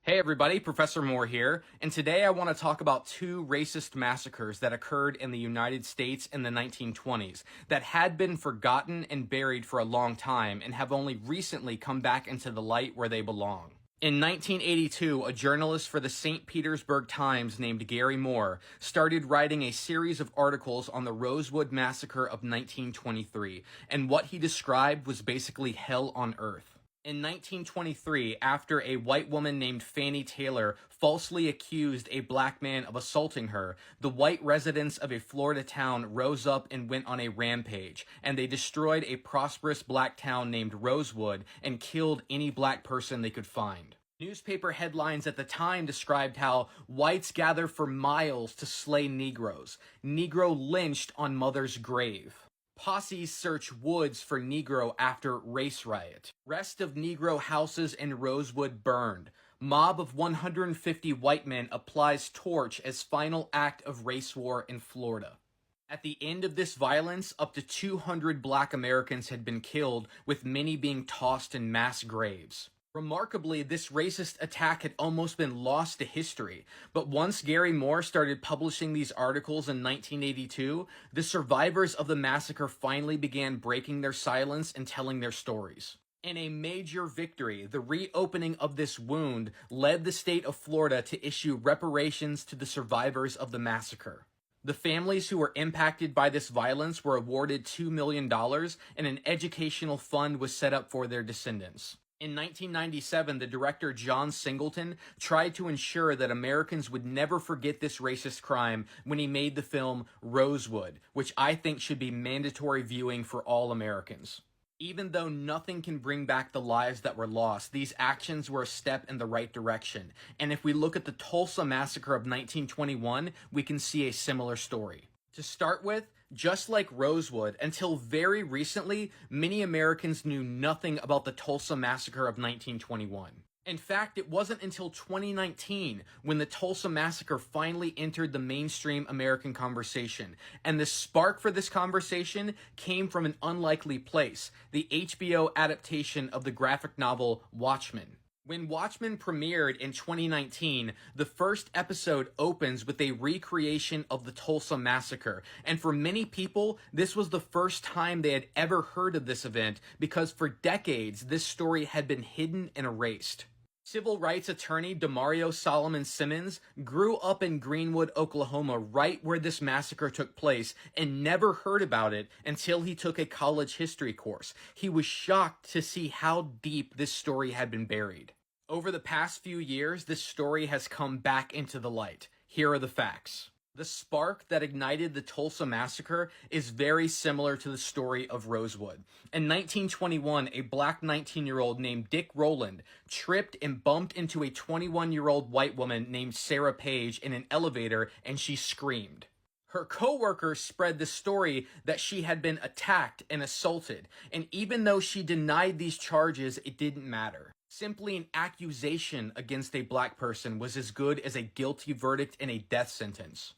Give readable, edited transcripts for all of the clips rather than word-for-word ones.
Hey everybody, Professor Moore here, and today I want to talk about two racist massacres that occurred in the United States in the 1920s that had been forgotten and buried for a long time and have only recently come back into the light where they belong. In 1982, a journalist for the St. Petersburg Times named Gary Moore started writing a series of articles on the Rosewood Massacre of 1923, and what he described was basically hell on earth. In 1923, after a white woman named Fannie Taylor falsely accused a black man of assaulting her, the white residents of a Florida town rose up and went on a rampage, and they destroyed a prosperous black town named Rosewood and killed any black person they could find. Newspaper headlines at the time described how whites gather for miles to slay Negroes, Negro lynched on mother's grave. Posses search woods for Negro after race riot. Rest of Negro houses in Rosewood burned. Mob of 150 white men applies torch as final act of race war in Florida. At the end of this violence, up to 200 black Americans had been killed, with many being tossed in mass graves. Remarkably, this racist attack had almost been lost to history, but once Gary Moore started publishing these articles in 1982, the survivors of the massacre finally began breaking their silence and telling their stories. In a major victory, the reopening of this wound led the state of Florida to issue reparations to the survivors of the massacre. The families who were impacted by this violence were awarded $2 million, and an educational fund was set up for their descendants. In 1997, the director John Singleton tried to ensure that Americans would never forget this racist crime when he made the film Rosewood, which I think should be mandatory viewing for all Americans. Even though nothing can bring back the lives that were lost, these actions were a step in the right direction. And if we look at the Tulsa Massacre of 1921, we can see a similar story. To start with, just like Rosewood, until very recently, many Americans knew nothing about the Tulsa Massacre of 1921. In fact, it wasn't until 2019 when the Tulsa Massacre finally entered the mainstream American conversation, and the spark for this conversation came from an unlikely place, the HBO adaptation of the graphic novel Watchmen. When Watchmen premiered in 2019, the first episode opens with a recreation of the Tulsa Massacre, and for many people, this was the first time they had ever heard of this event because for decades, this story had been hidden and erased. Civil rights attorney Demario Solomon Simmons grew up in Greenwood, Oklahoma, right where this massacre took place, and never heard about it until he took a college history course. He was shocked to see how deep this story had been buried. Over the past few years, this story has come back into the light. Here are the facts. The spark that ignited the Tulsa Massacre is very similar to the story of Rosewood. In 1921, a black 19-year-old named Dick Rowland tripped and bumped into a 21-year-old white woman named Sarah Page in an elevator, and she screamed. Her coworkers spread the story that she had been attacked and assaulted, and even though she denied these charges, it didn't matter. Simply an accusation against a black person was as good as a guilty verdict and a death sentence.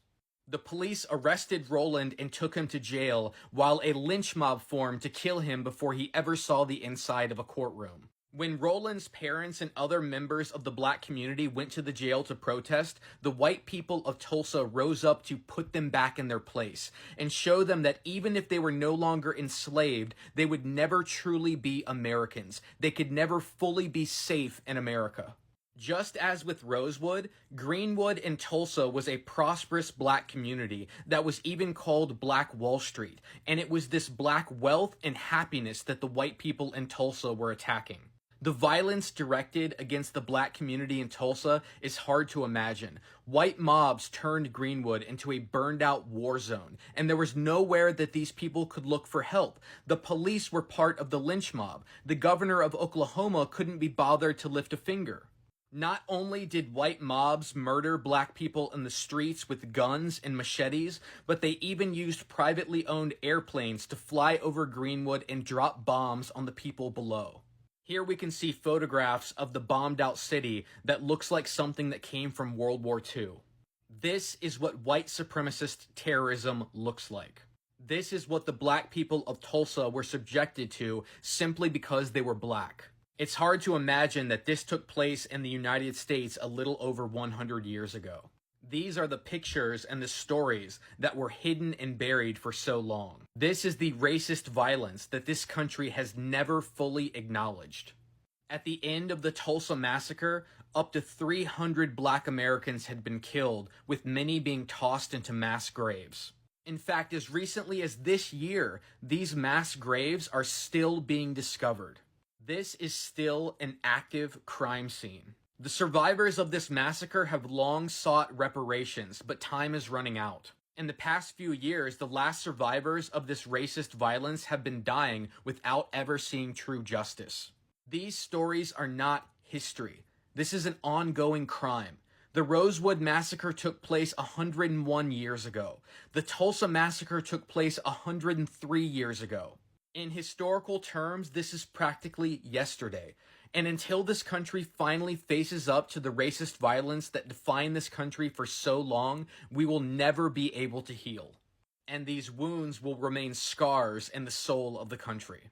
The police arrested Rowland and took him to jail, while a lynch mob formed to kill him before he ever saw the inside of a courtroom. When Rowland's parents and other members of the black community went to the jail to protest, the white people of Tulsa rose up to put them back in their place and show them that even if they were no longer enslaved, they would never truly be Americans. They could never fully be safe in America. Just as with Rosewood, Greenwood and Tulsa was a prosperous black community that was even called Black Wall Street, and it was this black wealth and happiness that the white people in Tulsa were attacking. The violence directed against the black community in Tulsa is hard to imagine. White mobs turned Greenwood into a burned-out war zone, and there was nowhere that these people could look for help. The police were part of the lynch mob. The governor of Oklahoma couldn't be bothered to lift a finger. Not only did white mobs murder black people in the streets with guns and machetes, but they even used privately owned airplanes to fly over Greenwood and drop bombs on the people below. Here we can see photographs of the bombed out city that looks like something that came from World War II. This is what white supremacist terrorism looks like. This is what the black people of Tulsa were subjected to simply because they were black. It's hard to imagine that this took place in the United States a little over 100 years ago. These are the pictures and the stories that were hidden and buried for so long. This is the racist violence that this country has never fully acknowledged. At the end of the Tulsa Massacre, up to 300 Black Americans had been killed, with many being tossed into mass graves. In fact, as recently as this year, these mass graves are still being discovered. This is still an active crime scene. The survivors of this massacre have long sought reparations, but time is running out. In the past few years, the last survivors of this racist violence have been dying without ever seeing true justice. These stories are not history. This is an ongoing crime. The Rosewood Massacre took place 101 years ago. The Tulsa Massacre took place 103 years ago. In historical terms, this is practically yesterday. And until this country finally faces up to the racist violence that defined this country for so long, we will never be able to heal. And these wounds will remain scars in the soul of the country.